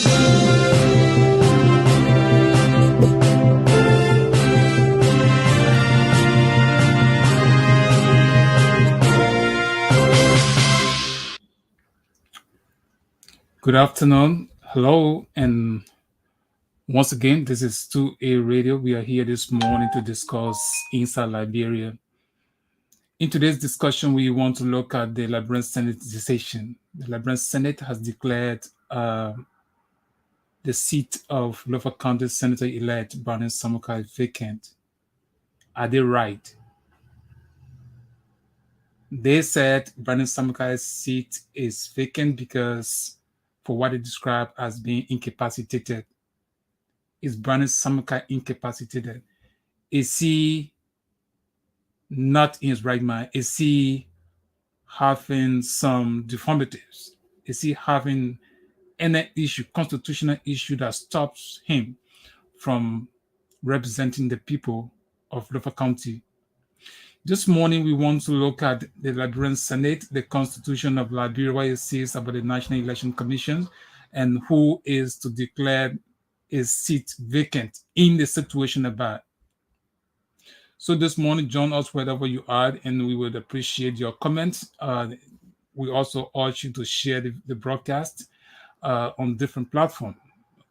Good afternoon. Hello. And once again, this is 2A Radio. We are here this morning to discuss inside Liberia. In today's discussion, we want to look at the Liberian Senate decision. The Liberian Senate has declared the seat of Lofa County Senator-elect BROWNIE SAMUKAI vacant. Are they right? They said BROWNIE SAMUKAI's seat is vacant because for what they describe as being incapacitated. Is BROWNIE SAMUKAI incapacitated? Is he not in his right mind? Is he having some deformities? Is he having any issue, constitutional issue that stops him from representing the people of Lofa County? This morning, we want to look at the Liberian Senate, the Constitution of Liberia, what it says about the National Election Commission, and who is to declare a seat vacant in the situation about. So this morning, join us wherever you are, and we would appreciate your comments. We also urge you to share the broadcast on different platforms.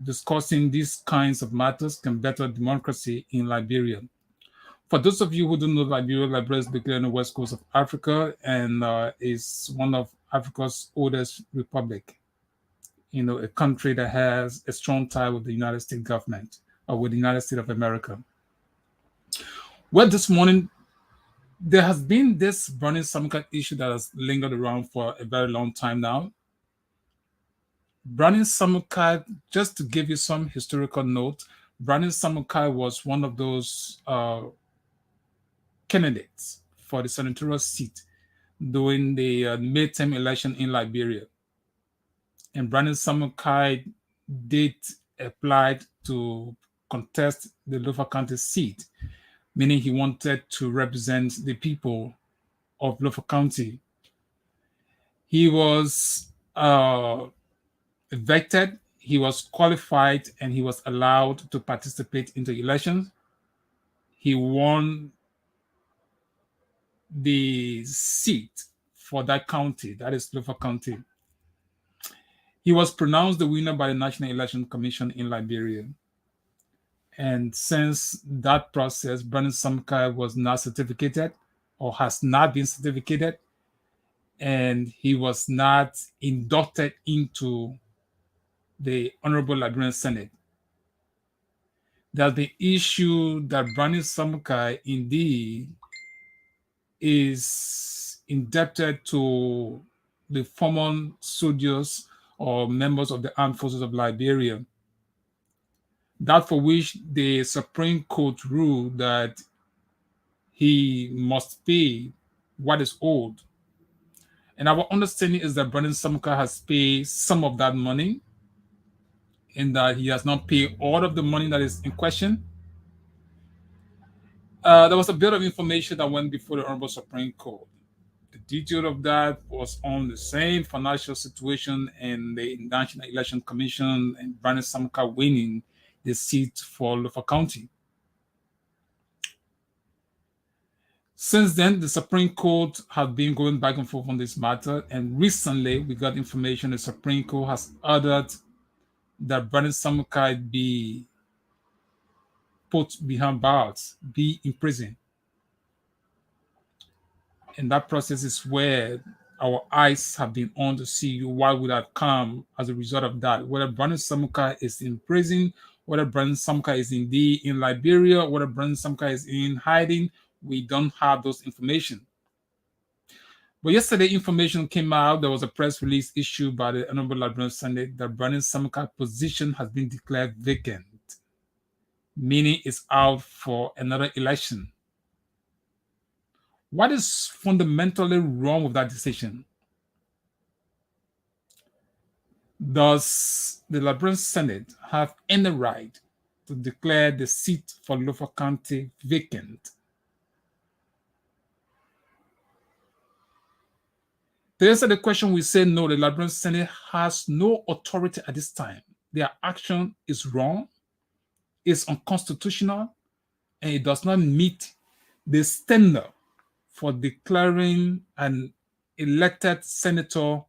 Discussing these kinds of matters can better democracy in Liberia. For those of you who don't know Liberia is located on the west coast of Africa and is one of Africa's oldest republic. You know, a country that has a strong tie with the United States government or with the United States of America. Well, this morning, there has been this BROWNIE SAMUKAI issue that has lingered around for a very long time now. BROWNIE SAMUKAI, just to give you some historical note, BROWNIE SAMUKAI was one of those candidates for the senatorial seat during the midterm election in Liberia. And BROWNIE SAMUKAI did apply to contest the Lofa County seat, meaning he wanted to represent the people of Lofa County. He was elected, he was qualified, and he was allowed to participate in the elections. He won the seat for that county, that is Lofa County. He was pronounced the winner by the National Election Commission in Liberia. And since that process, BROWNIE SAMUKAI was not certificated or has not been certificated, and he was not inducted into the Honorable Liberian Senate. There's the issue that BROWNIE SAMUKAI indeed is indebted to the former soldiers or members of the armed forces of Liberia, that for which the Supreme Court ruled that he must pay what is owed. And our understanding is that BROWNIE SAMUKAI has paid some of that money and that he has not paid all of the money that is in question. There was a bit of information that went before the Honorable Supreme Court. The detail of that was on the same financial situation in the National Election Commission and BROWNIE SAMUKAI winning the seat for Lofa County. Since then, the Supreme Court has been going back and forth on this matter, and recently we got information the Supreme Court has ordered that BROWNIE SAMUKAI be put behind bars, be in prison. And that process is where our eyes have been on to see what would have come as a result of that. Whether BROWNIE SAMUKAI is in prison, whether BROWNIE SAMUKAI is indeed in Liberia, whether BROWNIE SAMUKAI is in hiding, we don't have those information. But yesterday, information came out. There was a press release issued by the Honorable Liberian Senate that BROWNIE SAMUKAI's position has been declared vacant, meaning it's out for another election. What is fundamentally wrong with that decision? Does the Liberian Senate have any right to declare the seat for Lofa County vacant? To answer the question, we say no, the Liberian Senate has no authority at this time their action is wrong, is unconstitutional, and it does not meet the standard for declaring an elected senator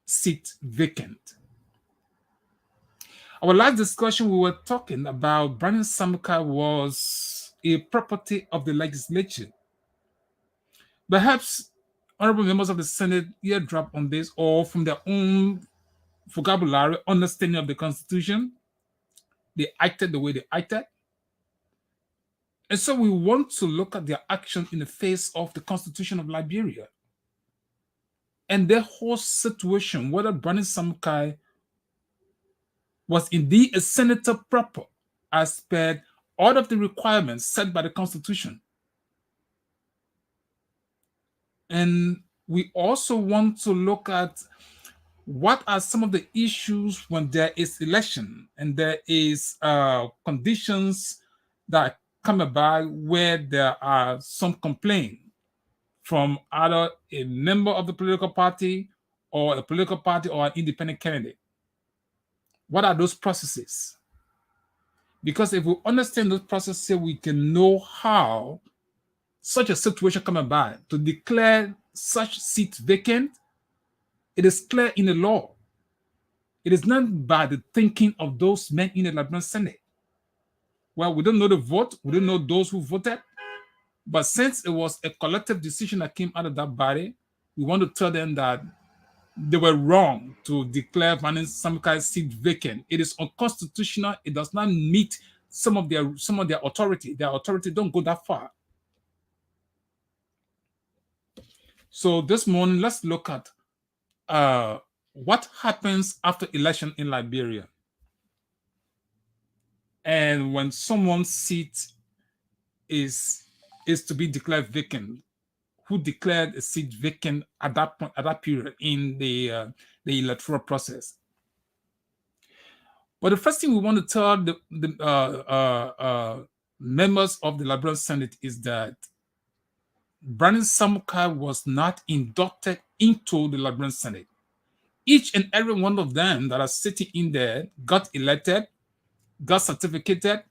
seat vacant. Our last discussion, we were talking about Brownie Samukai was a property of the legislature. Perhaps honorable members of the Senate eardrop on this, or from their own vocabulary, understanding of the Constitution, they acted the way they acted. And so we want to look at their action in the face of the Constitution of Liberia. And their whole situation, whether Brownie Samukai was indeed a senator proper, as per all of the requirements set by the Constitution. And we also want to look at what are some of the issues when there is election and there is conditions that come about where there are some complaints from either a member of the political party or an independent candidate. What are those processes? Because if we understand those processes, we can know how such a situation come about. To declare such seats vacant, it is clear in the law. It is not by the thinking of those men in the Liberian Senate. Well, we don't know the vote, we don't know those who voted, but since it was a collective decision that came out of that body, we want to tell them that they were wrong to declare Brownie Samukai's seat vacant. It is unconstitutional. It does not meet some of their authority. Their authority don't go that far. So this morning, let's look at what happens after election in Liberia. And when someone's seat is to be declared vacant, who declared a seat vacant at that point, at that period in the electoral process. But the first thing we want to tell the members of the Liberian Senate is that Brownie Samukai was not inducted into the Liberian Senate. Each and every one of them that are sitting in there got elected, got certificated,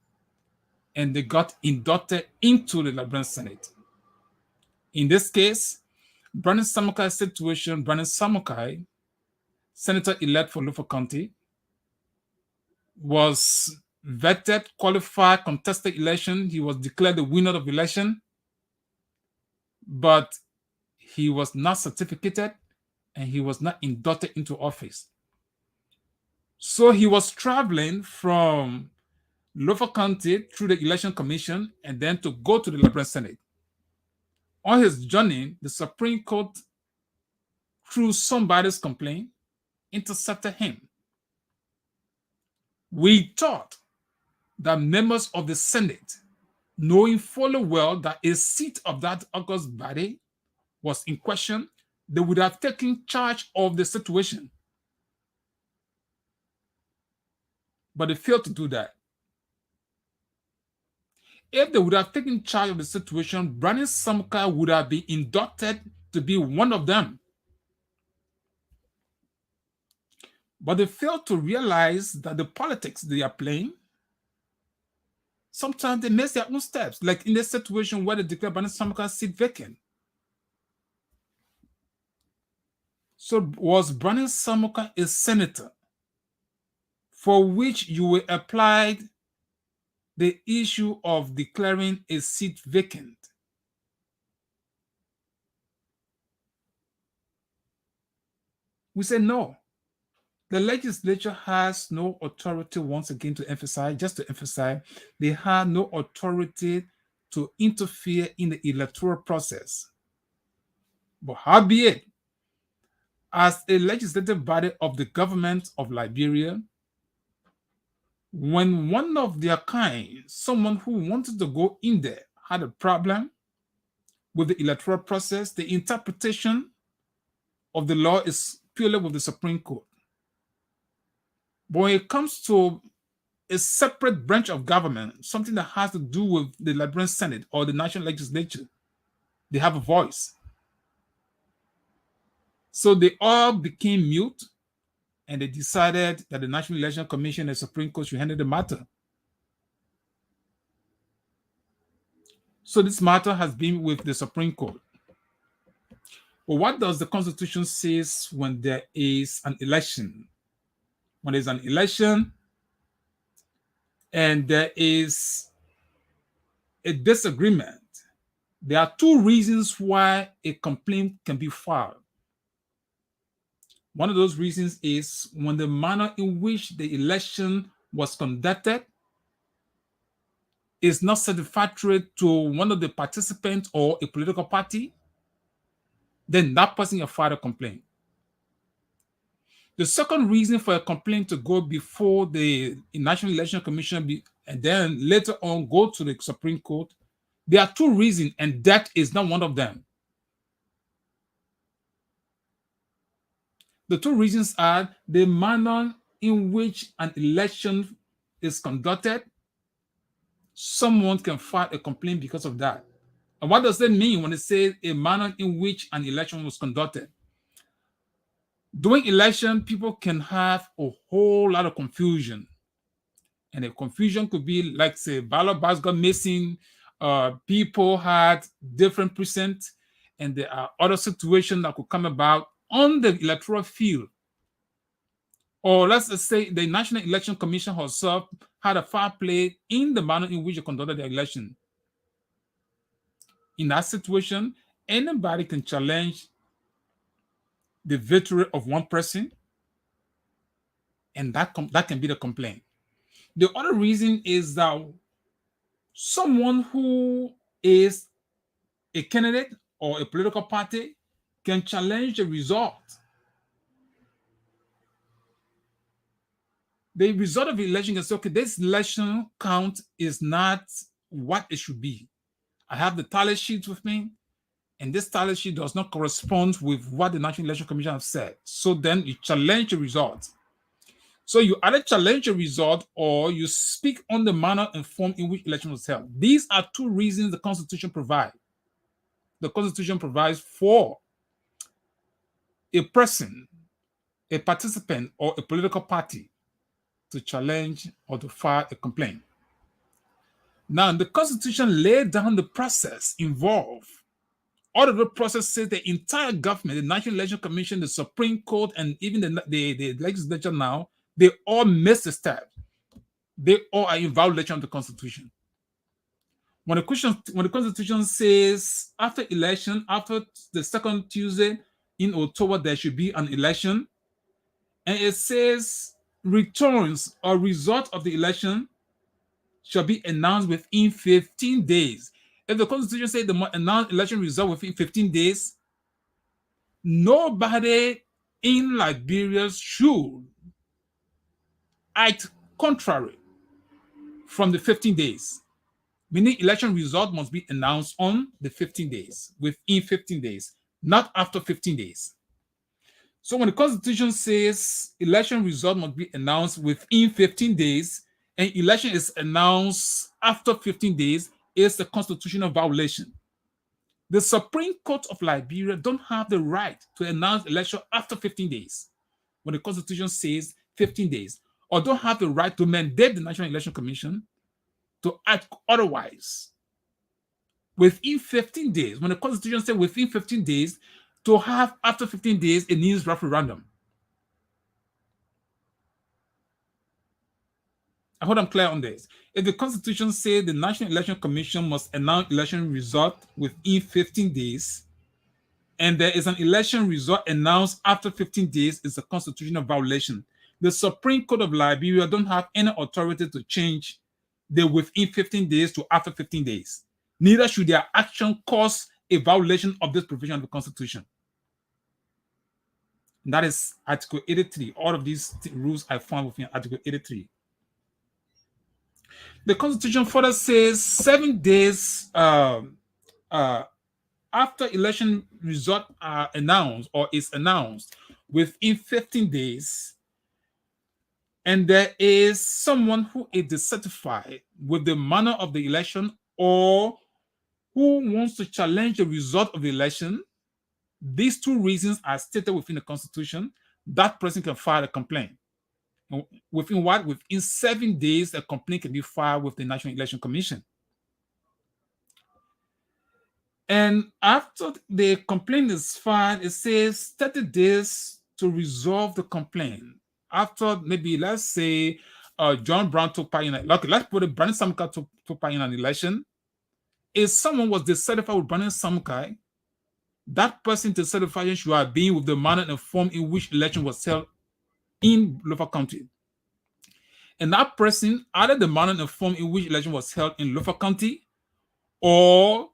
and they got inducted into the Liberian Senate. In this case, Brownie Samukai's situation, Brownie Samukai, senator-elect for Lofa County, was vetted, qualified, contested election. He was declared the winner of the election, but he was not certificated and he was not inducted into office. So he was traveling from Lofa County through the Election Commission and then to go to the Liberian Senate. On his journey, the Supreme Court, through somebody's complaint, intercepted him. We thought that members of the Senate, knowing fully well that a seat of that August body was in question, they would have taken charge of the situation. But they failed to do that. If they would have taken charge of the situation, Brownie Samukai would have been inducted to be one of them. But they failed to realize that the politics they are playing, sometimes they miss their own steps, like in this situation where they declared Brownie Samukai's seat vacant. So was Brownie Samukai a senator for which you will apply the issue of declaring a seat vacant? We say no. The legislature has no authority, once again, to emphasize, they have no authority to interfere in the electoral process. But howbeit, as a legislative body of the government of Liberia, when one of their kind, someone who wanted to go in there, had a problem with the electoral process, the interpretation of the law is purely with the Supreme Court. But when it comes to a separate branch of government, something that has to do with the Liberian Senate or the national legislature, they have a voice. So they all became mute and they decided that the National Election Commission and the Supreme Court should handle the matter. So this matter has been with the Supreme Court. But what does the Constitution say when there is an election? When there's an election and there is a disagreement, there are two reasons why a complaint can be filed. One of those reasons is when the manner in which the election was conducted is not satisfactory to one of the participants or a political party, then that person can file a complaint. The second reason for a complaint to go before the National Election Commission and then later on go to the Supreme Court, there are two reasons, and that is not one of them. The two reasons are the manner in which an election is conducted. Someone can file a complaint because of that. And what does that mean when it says a manner in which an election was conducted? During election, people can have a whole lot of confusion. And the confusion could be like, say, ballot box got missing, people had different precincts, and there are other situations that could come about on the electoral field. Or let's just say the National Election Commission herself had a foul play in the manner in which they conducted the election. In that situation, anybody can challenge the victory of one person, and that can be the complaint. The other reason is that someone who is a candidate or a political party can challenge the result. The result of the election can say, okay, this election count is not what it should be. I have the tally sheet with me, and this tally sheet does not correspond with what the National Election Commission has said. So then you challenge the result. So you either challenge the result or you speak on the manner and form in which election was held. These are two reasons the Constitution provides. The Constitution provides for a person, a participant, or a political party to challenge or to file a complaint. Now, the Constitution laid down the process involved. All of the process says the entire government, the National Election Commission, the Supreme Court, and even the legislature now, they all miss the step. They all are in violation of the Constitution. When the Constitution says after election, after the second Tuesday in October, there should be an election, and it says returns or result of the election shall be announced within 15 days. If the Constitution says the announced election result within 15 days, nobody in Liberia should act contrary from the 15 days. Meaning election result must be announced on the 15 days, within 15 days, not after 15 days. So when the Constitution says election result must be announced within 15 days, and election is announced after 15 days, it's a constitutional violation. The Supreme Court of Liberia don't have the right to announce election after 15 days, when the Constitution says 15 days, or don't have the right to mandate the National Election Commission to act otherwise. Within 15 days, when the Constitution says within 15 days, to have after 15 days, it needs referendum. I hope I'm clear on this. If the Constitution says the National Election Commission must announce election result within 15 days, and there is an election result announced after 15 days, it's a constitutional violation. The Supreme Court of Liberia don't have any authority to change the within 15 days to after 15 days. Neither should their action cause a violation of this provision of the Constitution. And that is Article 83. All of these rules I found within Article 83. The Constitution further says 7 days after election result are announced or is announced within 15 days, and there is someone who is dissatisfied with the manner of the election or who wants to challenge the result of the election, these two reasons are stated within the Constitution. that person can file a complaint. Within what? Within 7 days, a complaint can be filed with the National Election Commission. And after the complaint is filed, it says 30 days to resolve the complaint. After maybe, let's say, John Brown took part in it. Like, let's put it, Brownie Samukai took part in an election. If someone was dissatisfied with Brownie Samukai, that person dissatisfaction should have been with the manner and form in which election was held in Lofa County. And that person, either the manner and form in which election was held in Lofa County, or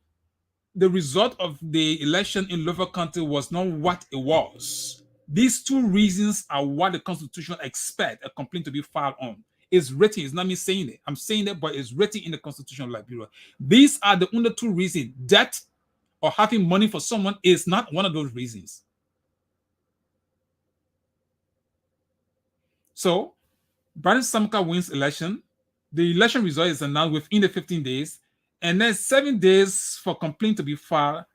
the result of the election in Lofa County was not what it was. These two reasons are what the Constitution expects a complaint to be filed on. It's written, it's not me saying it. I'm saying it, but it's written in the Constitution of Liberia. These are the only two reasons. Debt or having money for someone is not one of those reasons. So, Brownie Samukai wins election. The election result is announced within the 15 days, and then 7 days for complaint to be filed.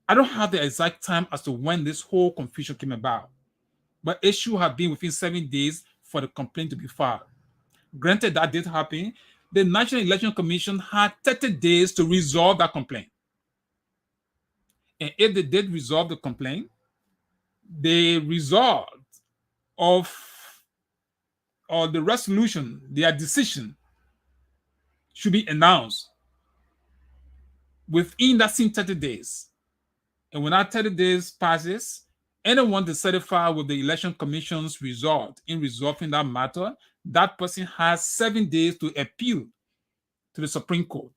I don't have the exact time as to when this whole confusion came about, but it should have been within 7 days for the complaint to be filed. Granted, that did happen. The National Election Commission had 30 days to resolve that complaint. And if they did resolve the complaint, the result of or the resolution, their decision, should be announced within that same 30 days. And when that 30 days passes, anyone dissatisfied with the Election Commission's result in resolving that matter, that person has 7 days to appeal to the Supreme Court.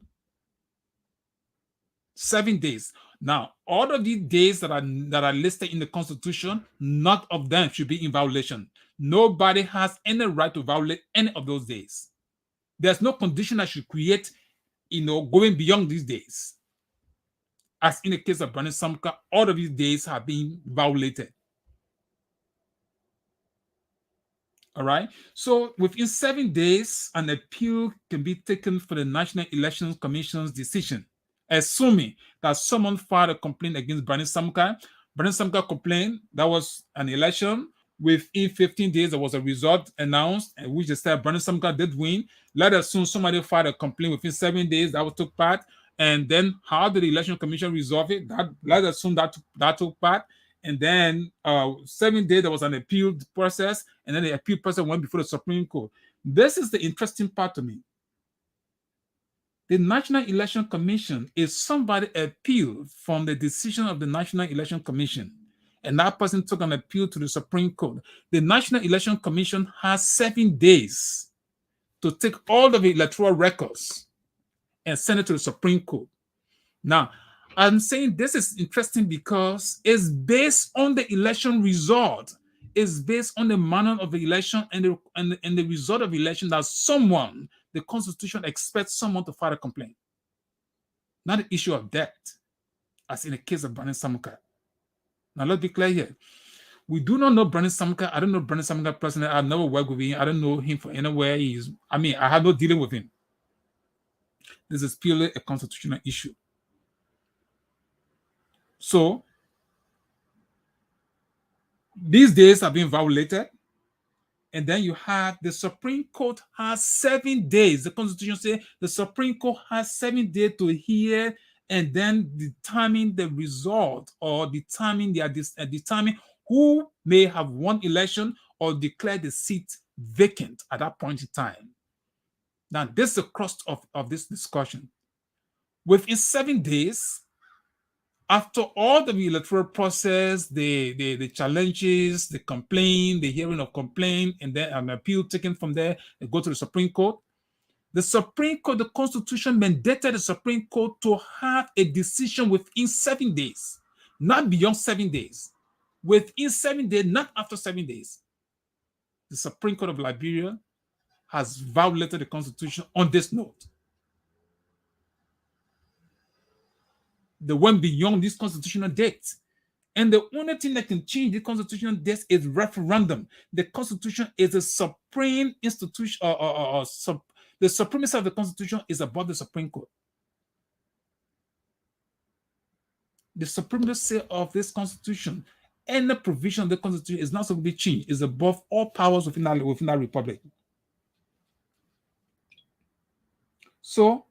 7 days. Now, all of these days that are listed in the Constitution, none of them should be in violation. Nobody has any right to violate any of those days. There's no condition that should create, going beyond these days. As in the case of Brownie Samukai, all of these days have been violated. All right. So within 7 days, an appeal can be taken for the National Elections Commission's decision, assuming that someone filed a complaint against Brownie Samukai. Brownie Samukai complained that was an election. Within 15 days, there was a result announced, in which they said Brownie Samukai did win. Let us assume somebody filed a complaint within 7 days that was took part. And then how did the Election Commission resolve it? Let us assume that took part. And then 7 days, there was an appeal process, and then the appeal process went before the Supreme Court. This is the interesting part to me. The National Election Commission is somebody appealed from the decision of the National Election Commission, and that person took an appeal to the Supreme Court. The National Election Commission has 7 days to take all of the electoral records and send it to the Supreme Court. Now, I'm saying this is interesting because it's based on the election result. It's based on the manner of the election and the result of the election that the Constitution expects someone to file a complaint. Not the issue of debt, as in the case of Brownie Samukai. Now, let's be clear here. We do not know Brownie Samukai. I don't know Brownie Samukai personally. I've never worked with him. I don't know him from anywhere. I have no dealing with him. This is purely a constitutional issue. So, these days have been violated. And then you have the Supreme Court has 7 days. The Constitution says the Supreme Court has 7 days to hear and then determine the result or determine who may have won election or declare the seat vacant at that point in time. Now, this is the crux of this discussion. Within 7 days, after all the electoral process, the challenges, the complaint, the hearing of complaint, and then an appeal taken from there, they go to the Supreme Court. The Supreme Court, the Constitution mandated the Supreme Court to have a decision within 7 days, not beyond 7 days. Within 7 days, not after 7 days. The Supreme Court of Liberia has violated the Constitution on this note. They went beyond this constitutional date. And the only thing that can change the constitutional date is referendum. The Constitution is a supreme institution, the supremacy of the Constitution is above the Supreme Court. The supremacy of this Constitution any provision of the Constitution is not supposed to be changed. It's above all powers within that republic. So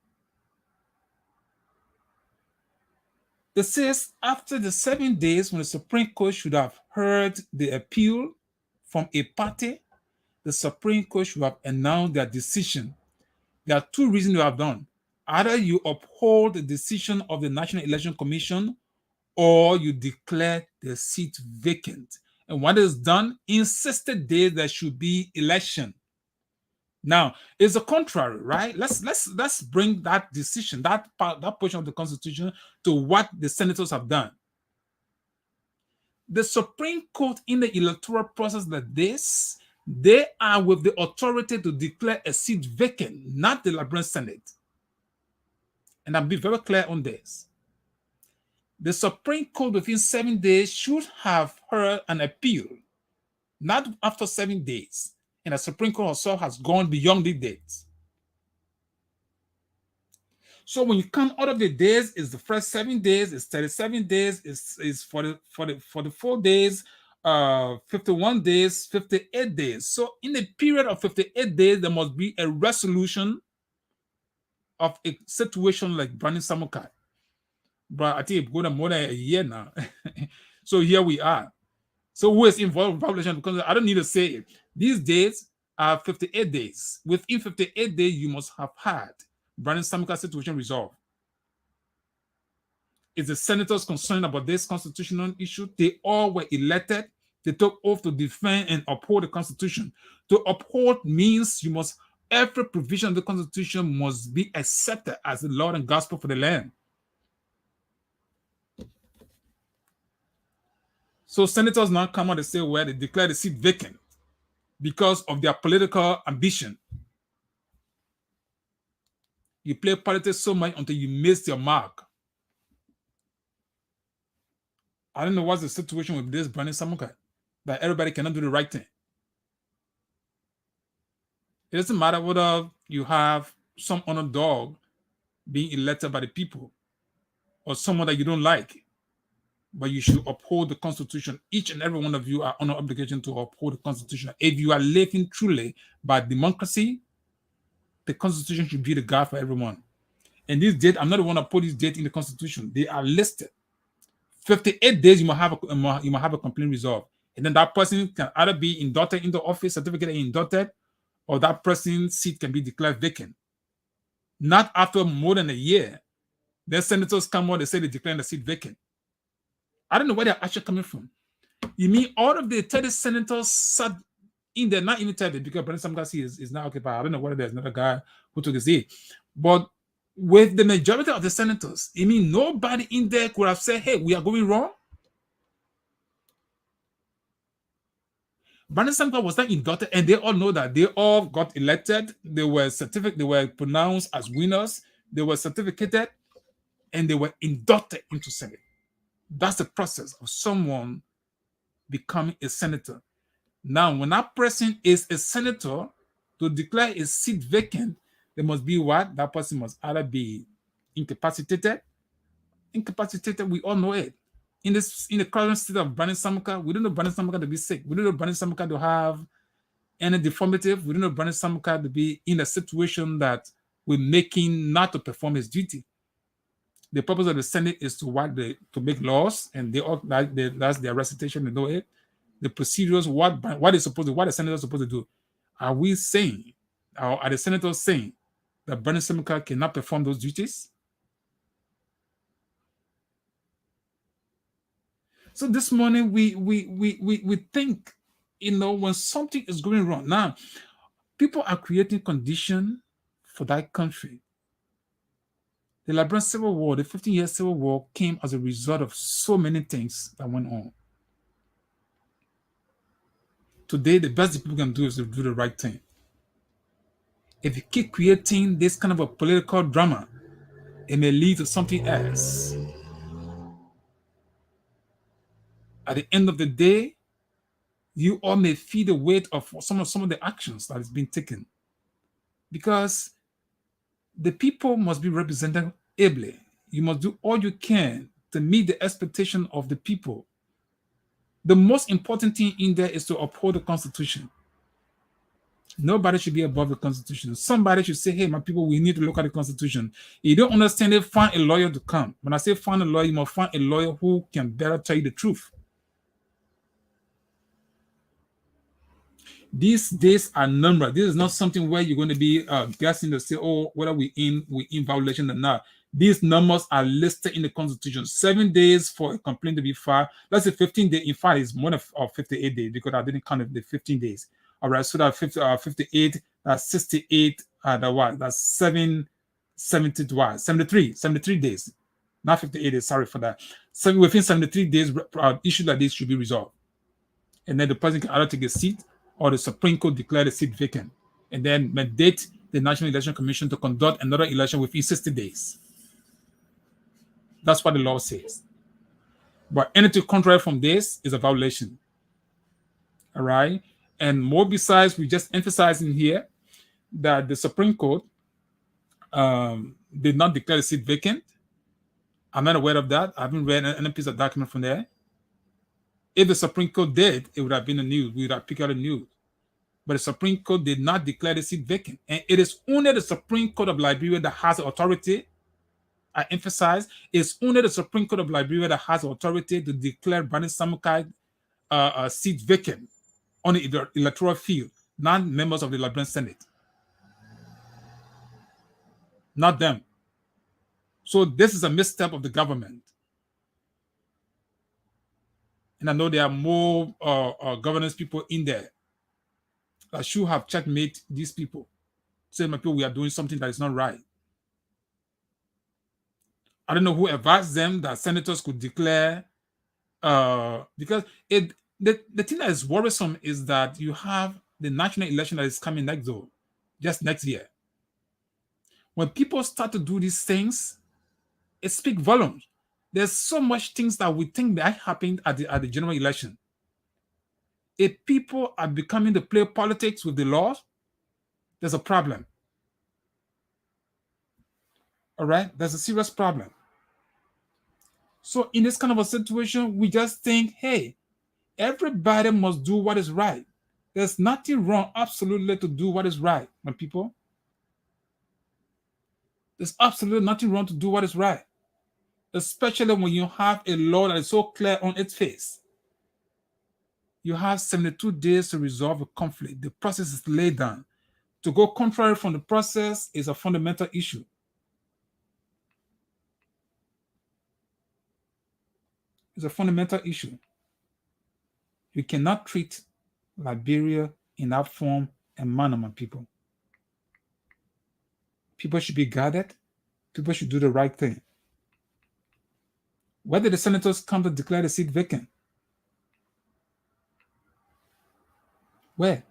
it says after the 7 days, when the Supreme Court should have heard the appeal from a party, the Supreme Court should have announced their decision. There are two reasons you have done. Either you uphold the decision of the National Election Commission or you declare the seat vacant. And what is done, in 60 days there should be election. Now, it's the contrary, right? Let's bring that decision, that portion of the Constitution, to what the senators have done. The Supreme Court in the electoral process like this, they are with the authority to declare a seat vacant, not the Liberian Senate. And I'll be very clear on this. The Supreme Court within 7 days should have heard an appeal, not after 7 days. And the Supreme Court also has gone beyond the dates. So when you count all of the days, it's the first 7 days, it's 37 days, is for the 4 days, 51 days, 58 days. So in the period of 58 days, there must be a resolution of a situation like BROWNIE SAMUKAI. But I think it's going more than a year now. So here we are. So who is involved in population? Because I don't need to say it. These days are 58 days. Within 58 days, you must have had BROWNIE SAMUKAI situation resolved. Is the senators concerned about this constitutional issue? They all were elected. They took oath to defend and uphold the Constitution. To uphold means you must, every provision of the Constitution must be accepted as the Lord and gospel for the land. So senators now come out and say, well, they declare the seat vacant because of their political ambition. You play politics so much until you miss your mark. I don't know what's the situation with this BROWNIE SAMUKAI, that everybody cannot do the right thing. It doesn't matter whether you have some underdog being elected by the people or someone that you don't like, but you should uphold the Constitution. Each and every one of you are under obligation to uphold the Constitution. If you are living truly by democracy, the Constitution should be the guide for everyone. And this date, I'm not the one that put this date in the Constitution. They are listed. 58 days, you might have a complaint resolved. And then that person can either be inducted into office, certificate inducted, or that person's seat can be declared vacant. Not after more than a year. Then senators come out, they say they declare the seat vacant. I don't know where they're actually coming from. You mean all of the 30 senators sat in there, not even 30, because BROWNIE SAMUKAI is not occupied. I don't know whether there's another guy who took his seat. But with the majority of the senators, you mean nobody in there could have said, hey, we are going wrong? BROWNIE SAMUKAI was not inducted, and they all know that. They all got elected. They were certificated, they were pronounced as winners, they were certificated, and they were inducted into Senate. That's the process of someone becoming a senator. Now, when that person is a senator, to declare a seat vacant, there must be what? That person must either be incapacitated. Incapacitated, we all know it. In the current state of BROWNIE SAMUKAI, we don't know BROWNIE SAMUKAI to be sick. We don't know BROWNIE SAMUKAI to have any deformity. We don't know BROWNIE SAMUKAI to be in a situation that will make him not to perform his duty. The purpose of the Senate is to make laws, and that's their recitation. They know it. The procedures, what the senators supposed to do. Are we saying, or are the senators saying that BROWNIE SAMUKAI cannot perform those duties? So this morning we think, when something is going wrong. Now, people are creating conditions for that country. The Liberian Civil War, the 15-year Civil War, came as a result of so many things that went on. Today, the best people can do is to do the right thing. If you keep creating this kind of a political drama, it may lead to something else. At the end of the day, you all may feel the weight of some of the actions that has been taken. Because the people must be represented ably. You must do all you can to meet the expectation of the people. The most important thing in there is to uphold the Constitution. Nobody should be above the Constitution. Somebody should say, hey, my people, we need to look at the Constitution. If you don't understand it, find a lawyer to come. When I say find a lawyer, you must find a lawyer who can better tell you the truth. These days are numbered. This is not something where you're going to be guessing to say, oh, whether we in violation or not. These numbers are listed in the Constitution. 7 days for a complaint to be filed. Let's say 15 days. In fact, it's more than 58 days because I didn't count the 15 days. All right, so that 58, 68, that's 73 days. Not 58 days, sorry for that. So within 73 days, issues like this should be resolved. And then the president can either take a seat or the Supreme Court declare the seat vacant. And then mandate the National Election Commission to conduct another election within 60 days. That's what the law says. But anything contrary from this is a violation. All right? And more besides, we just emphasizing here that the Supreme Court did not declare the seat vacant. I'm not aware of that. I haven't read any piece of document from there. If the Supreme Court did, it would have been the news. We would have picked out the news. But the Supreme Court did not declare the seat vacant. And it is only the Supreme Court of Liberia that has authority. I emphasize, it's only the Supreme Court of Liberia that has authority to declare BROWNIE SAMUKAI seat vacant on the electoral field, not members of the Liberian Senate. Not them. So this is a misstep of the government. And I know there are more governance people in there that should have checkmate these people. Say, my people, we are doing something that is not right. I don't know who advised them that senators could declare, because the thing that is worrisome is that you have the national election that is coming next door, just next year. When people start to do these things, it speaks volumes. There's so much things that we think that happened at the general election. If people are becoming to play politics with the laws, there's a problem. All right? There's a serious problem. So in this kind of a situation, we just think, hey, everybody must do what is right. There's nothing wrong, absolutely, to do what is right, my people. There's absolutely nothing wrong to do what is right, especially when you have a law that is so clear on its face. You have 72 days to resolve a conflict. The process is laid down. To go contrary from the process is a fundamental issue. It's a fundamental issue. You cannot treat Liberia in that form and manner, my people. People should be guarded. People should do the right thing. Where did the senators come to declare the seat vacant? Where?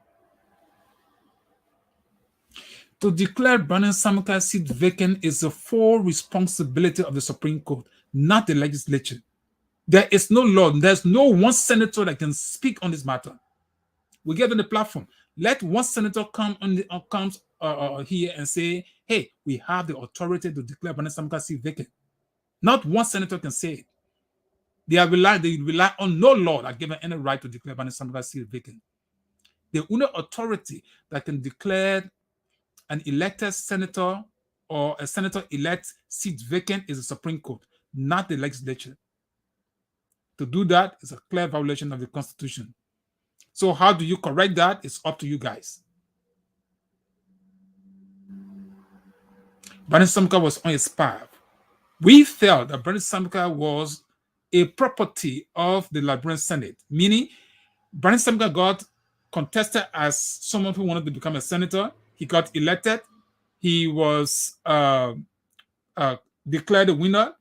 To declare BROWNIE SAMUKAI's seat vacant is the full responsibility of the Supreme Court, not the legislature. There is no law. There's no one senator that can speak on this matter. We give them the platform. Let one senator come here and say, hey, we have the authority to declare BROWNIE SAMUKAI's seat vacant. Not one senator can say it. They rely on no law that gives them any right to declare BROWNIE SAMUKAI's seat vacant. The only authority that can declare an elected senator or a senator-elect seat vacant is the Supreme Court, not the legislature. To do that is a clear violation of the Constitution. So how do you correct that? It's up to you guys. BROWNIE SAMUKAI was on its path. We felt that BROWNIE SAMUKAI was a property of the Liberian Senate, meaning BROWNIE SAMUKAI got contested as someone who wanted to become a senator. He got elected. He was declared a winner.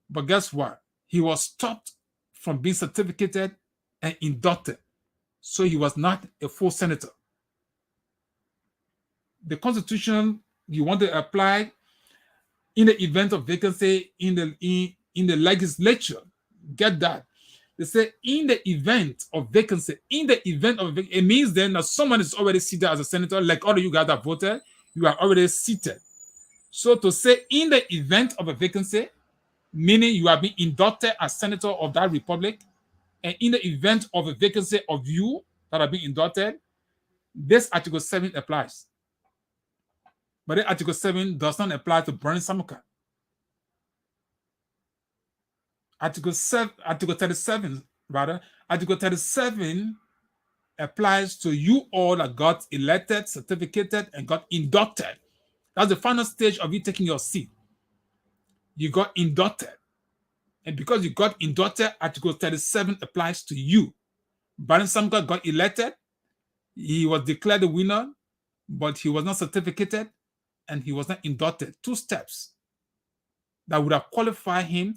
But guess what? He was stopped from being certificated and inducted. So he was not a full senator. The Constitution you want to apply in the event of vacancy in the legislature, get that. They say in the event of vacancy, it means then that someone is already seated as a senator, like all of you guys that voted, you are already seated. So to say in the event of a vacancy, meaning you are being inducted as senator of that republic, And in the event of a vacancy of you that are being inducted, this Article 7 applies. But the Article 7 does not apply to Brownie Samukai. Article 37, rather, Article 37 applies to you all that got elected, certificated, and got inducted. That's the final stage of you taking your seat. You got inducted. And because you got inducted, Article 37 applies to you. Brownie Samukai got elected. He was declared the winner, but he was not certificated and he was not inducted. 2 steps that would have qualified him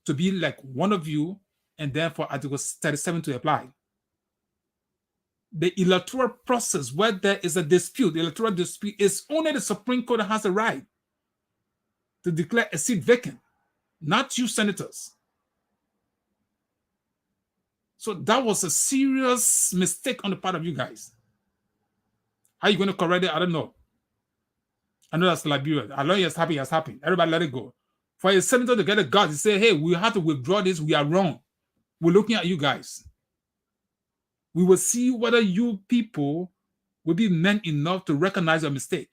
to be like one of you, and therefore Article 37 to apply. The electoral process where there is a dispute, the electoral dispute, is only the Supreme Court that has the right to declare a seat vacant, not you senators. So that was a serious mistake on the part of you guys. How are you going to correct it? I don't know. I know that's Liberia. I know it's happened. Everybody let it go. For a senator to get a guts to say, hey, we have to withdraw this, we are wrong. We're looking at you guys. We will see whether you people will be men enough to recognize your mistake.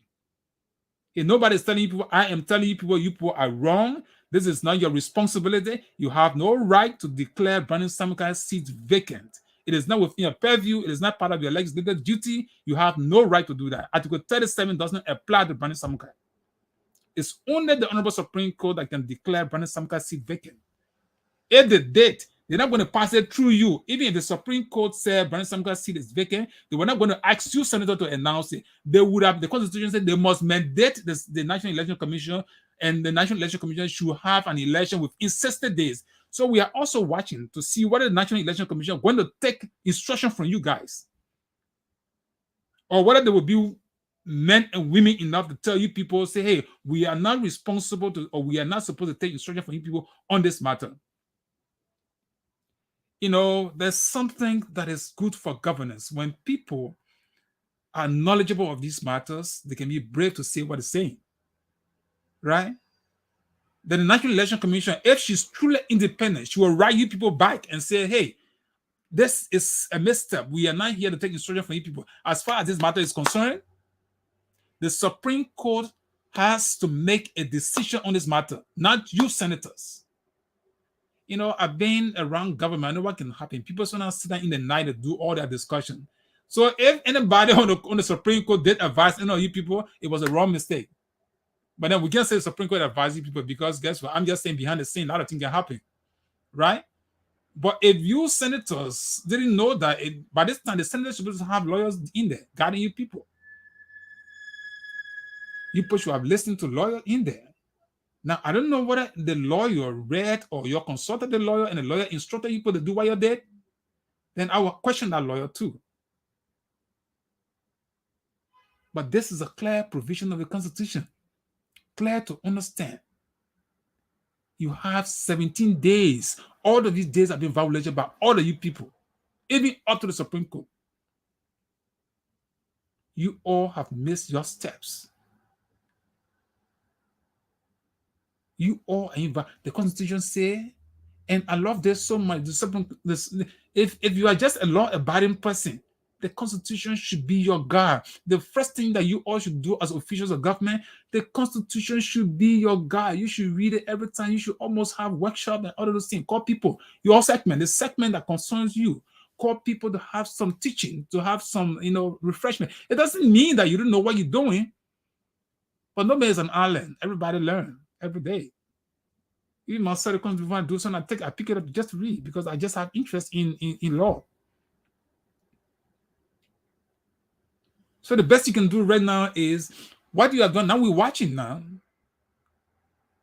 If nobody is telling you people, I am telling you people are wrong. This is not your responsibility. You have no right to declare Brownie Samukai's seat vacant. It is not within your purview. It is not part of your legislative duty. You have no right to do that. Article 37 does not apply to Brownie Samukai. It's only the Honorable Supreme Court that can declare Brownie Samukai's seat vacant. If they did, they're not going to pass it through you. Even if the Supreme Court said Brownie Samukai's seat is vacant, they were not going to ask you, Senator, to announce it. They would have, the Constitution said they must mandate the National Election Commission, and the National Election Commission should have an election within 60 days. So we are also watching to see whether the National Election Commission is going to take instruction from you guys, or whether they will be men and women enough to tell you people, say, hey, we are not responsible to, or we are not supposed to take instruction from you people on this matter. You know, there's something that is good for governance. When people are knowledgeable of these matters, they can be brave to say what they're saying, right? Then the National Election Commission, if she's truly independent, she will write you people back and say, hey, this is a misstep. We are not here to take instruction from you people. As far as this matter is concerned, the Supreme Court has to make a decision on this matter, not you senators. You know, I've been around government. I know what can happen. People sometimes sit down in the night to do all their discussion. So if anybody on the Supreme Court did advise, you people, it was a wrong mistake. But then we can't say the Supreme Court advising people, because guess what? I'm just saying behind the scene, a lot of things can happen, right? But if you senators didn't know that, by this time, the senators supposed to have lawyers in there guiding you people. You people should have listened to lawyers in there. Now, I don't know whether the lawyer read or you consulted the lawyer and the lawyer instructed you to do what you did. Then I will question that lawyer too. But this is a clear provision of the Constitution, clear to understand. You have 17 days. All of these days have been violated by all of you people, even up to the Supreme Court. You all have missed your steps. You all are the Constitution say, and I love this so much. If you are just a law-abiding person, the Constitution should be your guide. The first thing that you all should do as officials of government, the Constitution should be your guide. You should read it every time. You should almost have workshops and all of those things. Call people, your segment, the segment that concerns you. Call people to have some teaching, to have some, refreshment. It doesn't mean that you don't know what you're doing, but nobody is an island. Everybody learn every day. Even myself, before I do something, I pick it up just to read, because I just have interest in law. So the best you can do right now is what you have done. Now we're watching now.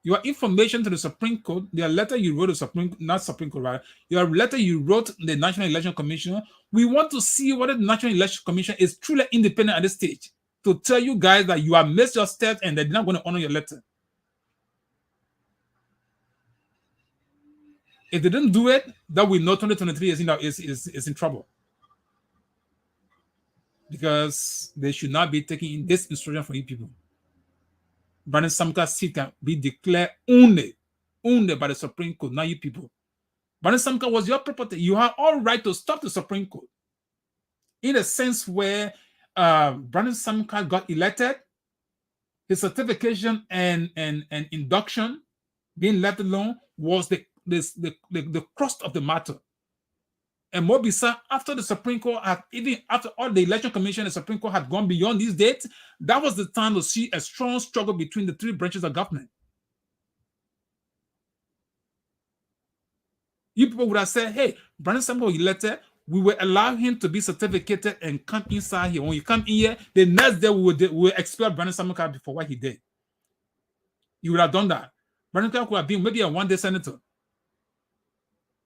Your information to the Supreme Court, the letter you wrote to your letter you wrote the National Election Commission. We want to see whether the National Election Commission is truly independent at this stage to tell you guys that you have missed your steps and they're not going to honor your letter. If they didn't do it, then we know 2023 is in trouble, because they should not be taking this instruction from you people. Brownie Samukai's seat can be declared only by the Supreme Court, not you people. Brownie Samukai was your property. You have all right to stop the Supreme Court. In a sense where Brownie Samukai got elected, his certification and induction being left alone was the crust of the matter. And more bizarre, after the Supreme Court had, even after all the election commission, the Supreme Court had gone beyond these dates, that was the time to see a strong struggle between the three branches of government. You people would have said, hey, Brandon Samuel elected, we will allow him to be certificated and come inside here. When you come in here, the next day we will expel Brandon Samuel for what he did. You would have done that. Brandon Samuel could have been maybe a one-day senator.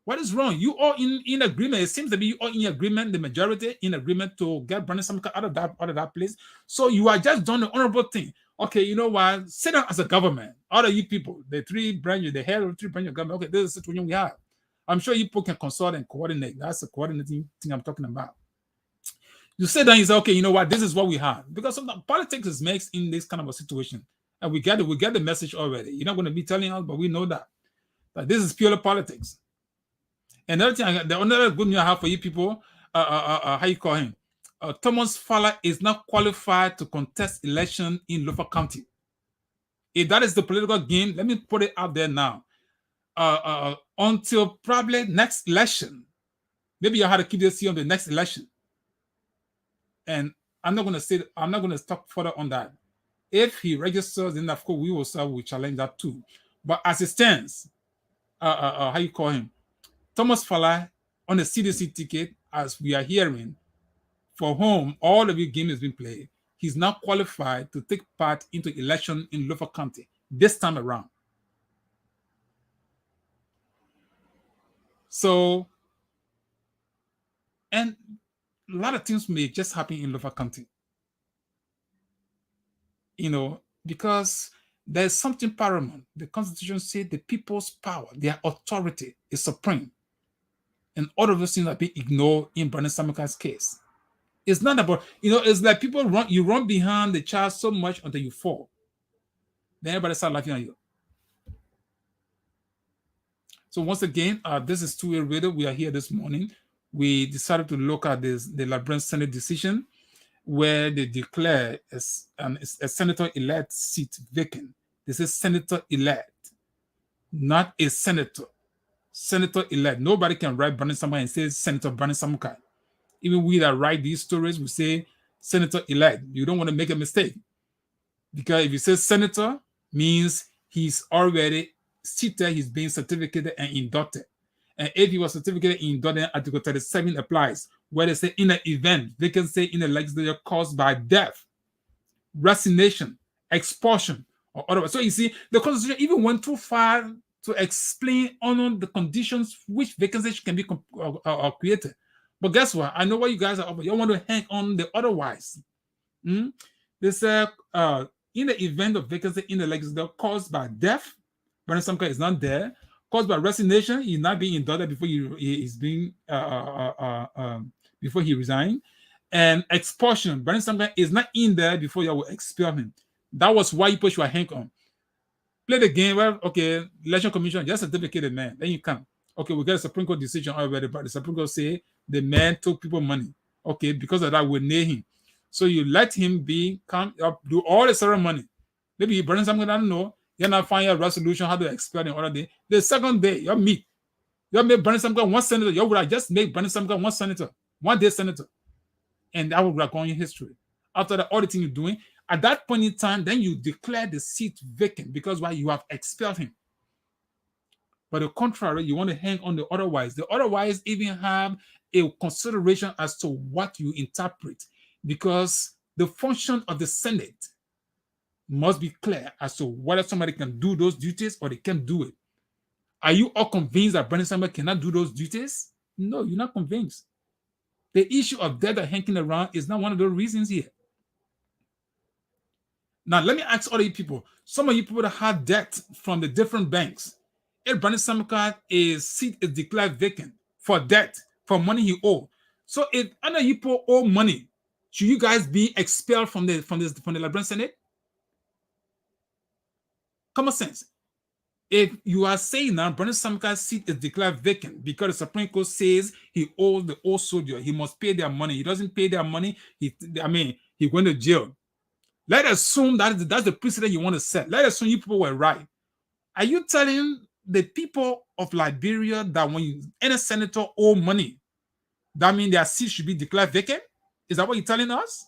What is wrong? You all in agreement. It seems to be you all in agreement, the majority in agreement to get Brandon Samuel out of that place. So you are just doing the honorable thing. Okay, you know what? Sit down as a government. All of you people, the three branches, the head of the three branches of government. Okay, this is the situation we have. I'm sure you people can consult and coordinate. That's the coordinating thing I'm talking about. You sit down, you say, okay, you know what? This is what we have. Because sometimes politics is mixed in this kind of a situation. And we get the message already. You're not going to be telling us, but we know that this is purely politics. Another thing, the another good news I have for you people, how you call him? Thomas Fowler is not qualified to contest election in Lofa County. If that is the political game, let me put it out there now. Until probably next election, maybe you have to keep this here on the next election. And I'm not going to talk further on that. If he registers, then of course we will challenge that too. But as it stands, how you call him? Thomas Fowler on the CDC ticket, as we are hearing, for whom all of your game has been played, he's not qualified to take part into election in Lofa County this time around. So, and a lot of things may just happen in Lofa County. You know, because there's something paramount. The Constitution says the people's power, their authority is supreme. And all of those things are being ignored in Brandon Samukai's case. It's not about, it's like people run behind the child so much until you fall. Then everybody start laughing at you. So once again, this is 2A Radio. We are here this morning. We decided to look at the Liberian Senate decision where they declare a senator-elect seat vacant. This is senator-elect, not a senator. Senator-elect. Nobody can write Brandon Samukai and say Senator Brandon Samukai. Even we that write these stories, we say senator-elect. You don't want to make a mistake. Because if you say senator, means he's already seated, he's being certificated and inducted. And if he was certificated and inducted, Article 37 applies, where they say in an event, they can say in a legislature caused by death, resignation, expulsion, or otherwise. So you see, the Constitution even went too far to explain on the conditions which vacancies can be created. But guess what? I know what you guys are over. You want to hang on the otherwise. They say in the event of vacancy in the legislature caused by death, Brandon Samukai is not there. Caused by resignation, he's not being indicted before before he resigned. And expulsion, Brandon Samukai is not in there before you will expel him. That was why you put your hand on. Play the game. Well, okay, election commission just certificated man. Then you come. Okay, we get a Supreme Court decision already, but the Supreme Court say the man took people money. Okay, because of that, we nail him. So you let him come up, do all the ceremony. Maybe Brandon Samukai, I don't know. You're not finding a resolution how to expel him other day. The second day, you make Brandon Samukai one senator. You would have just make Brandon Samukai one senator, one day senator, and that would go in history. After the auditing you're doing, at that point in time, then you declare the seat vacant because why you have expelled him. But the contrary, you want to hang on the otherwise. The otherwise even have a consideration as to what you interpret, because the function of the Senate must be clear as to whether somebody can do those duties or they can't do it. Are you all convinced that Brandon Samukai cannot do those duties? No, you're not convinced. The issue of debt hanging around is not one of the reasons here. Now, let me ask other people. Some of you people that have debt from the different banks. If Brandon Samukai's seat is declared vacant for debt, for money he owes. So if other people owe money, should you guys be expelled from the Liberian Senate? Common sense. If you are saying now Bernie Samukai's seat is declared vacant because the Supreme Court says he owes the old soldier, he must pay their money. He doesn't pay their money, he went to jail. Let's assume that's the precedent you want to set. Let's assume you people were right. Are you telling the people of Liberia that when any senator owe money, that means their seat should be declared vacant? Is that what you're telling us?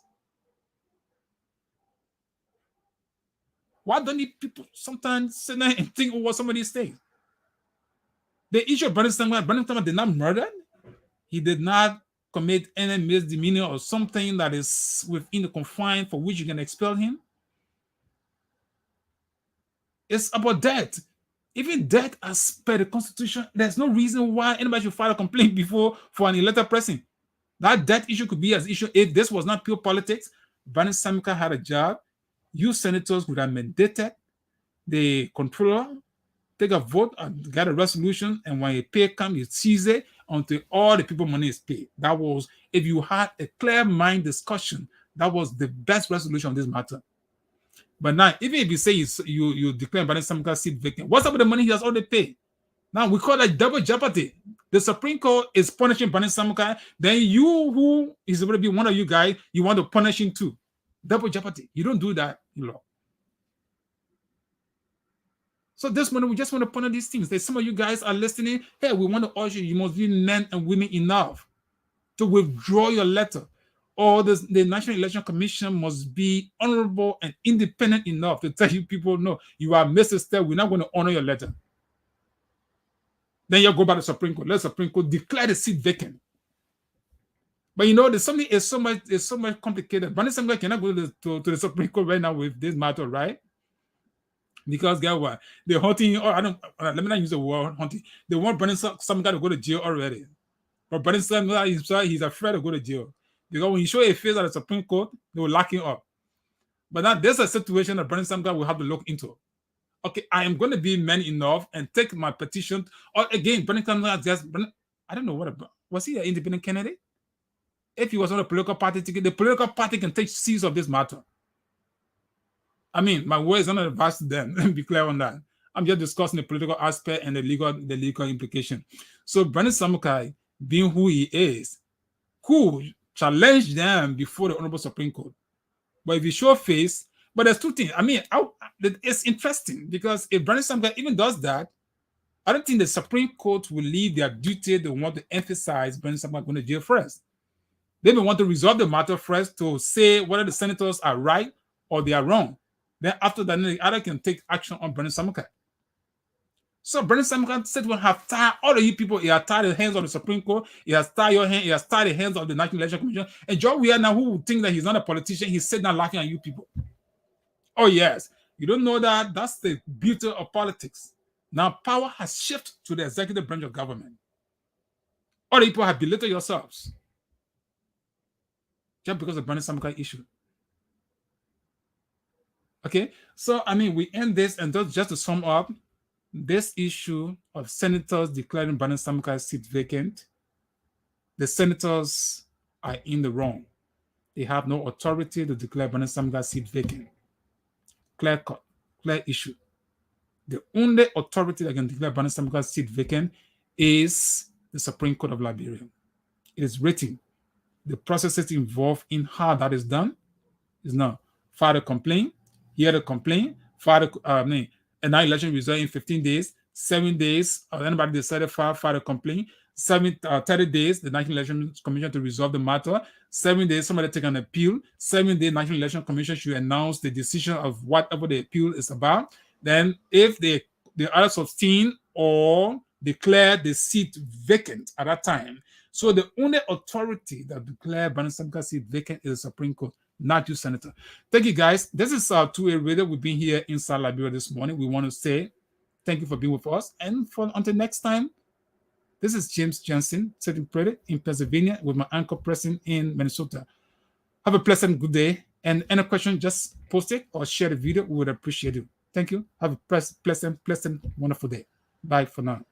Why don't people sometimes sit there and think over some of these things? The issue of Bernie Sanders did not murder. He did not commit any misdemeanor or something that is within the confine for which you can expel him. It's about death. Even death as per the Constitution, there's no reason why anybody should file a complaint before for an elected person. That death issue could be as issue if this was not pure politics. Bernie Samukai had a job. You senators would have mandated the controller take a vote and get a resolution, and when a pay comes, you seize it until all the people money is paid. That was, if you had a clear mind discussion, that was the best resolution on this matter. But now, even if you say you declare Bernie Samukai seat vacant, what's up with the money he has already paid? Now we call that double jeopardy. The Supreme Court is punishing Bernie Samukai, then you, who is going to be one of you guys, you want to punish him too. Double jeopardy. You don't do that in law. So this morning, we just want to point out these things. That some of you guys are listening. Hey, we want to urge you, you must be men and women enough to withdraw your letter. Or the National Election Commission must be honorable and independent enough to tell you people, no, you are Mr. Step, we're not going to honor your letter. Then you go back to the Supreme Court. Let the Supreme Court declare the seat vacant. But you know, there's something is so much complicated. Bernie Samukai cannot go to the Supreme Court right now with this matter, right? Because guess what? They're hunting, or let me not use the word hunting. They want Bernie Samukai to go to jail already. But Bernie Samukai, he's afraid to go to jail. Because when you show a face at the Supreme Court, they will lock him up. But now there's a situation that Bernie Samukai will have to look into. Okay, I am going to be man enough and take my petition. Or again, Bernie Samukai just, I don't know was he an independent candidate? If he was on a political party ticket, the political party can take seize of this matter. I mean, my word is not advice to them. Let me be clear on that. I'm just discussing the political aspect and the legal implication. So Bernie Samukai, being who he is, could challenge them before the Honorable Supreme Court. But if you show face, but there's two things. I mean, it's interesting because if Bernie Samukai even does that, I don't think the Supreme Court will leave their duty. They want to emphasize Bernie Samukai going to jail first. They may want to resolve the matter first to say whether the senators are right or they are wrong. Then after that, the other can take action on Bernie Samukai. So Bernie Samukai said will have tied all of you people. He has tied the hands of the Supreme Court. He has tied your hand. He has tied the hands of the National Election Commission. And Joe Weir now, who would think that he's not a politician, he's sitting there laughing at you people. Oh yes, you don't know that. That's the beauty of politics. Now power has shifted to the executive branch of government. All the people have belittled yourselves just because of Bernie Samukai issue. Okay, so I mean, we end this, and just to sum up, this issue of senators declaring Bernie Samukai's seat vacant, the senators are in the wrong. They have no authority to declare Bernie Samukai's seat vacant. Clear cut, clear issue. The only authority that can declare Bernie Samukai's seat vacant is the Supreme Court of Liberia. It is written. The processes involved in how that is done is now file a complaint, hear the complaint, file an election result in 15 days, 7 days, or anybody decided file a complaint, 30 days, the National Election Commission to resolve the matter, 7 days, somebody take an appeal, 7 days, National Election Commission should announce the decision of whatever the appeal is about. Then if they either sustain or declare the seat vacant at that time. So the only authority that declared Bernie Samukai's seat vacant is the Supreme Court, not you, Senator. Thank you, guys. This is our 2A radio. We've been here inside Liberia this morning. We want to say thank you for being with us. And until next time, this is James Johnson, sitting pretty in Pennsylvania with my uncle present in Minnesota. Have a pleasant good day. And any question, just post it or share the video. We would appreciate it. Thank you. Have a pleasant, wonderful day. Bye for now.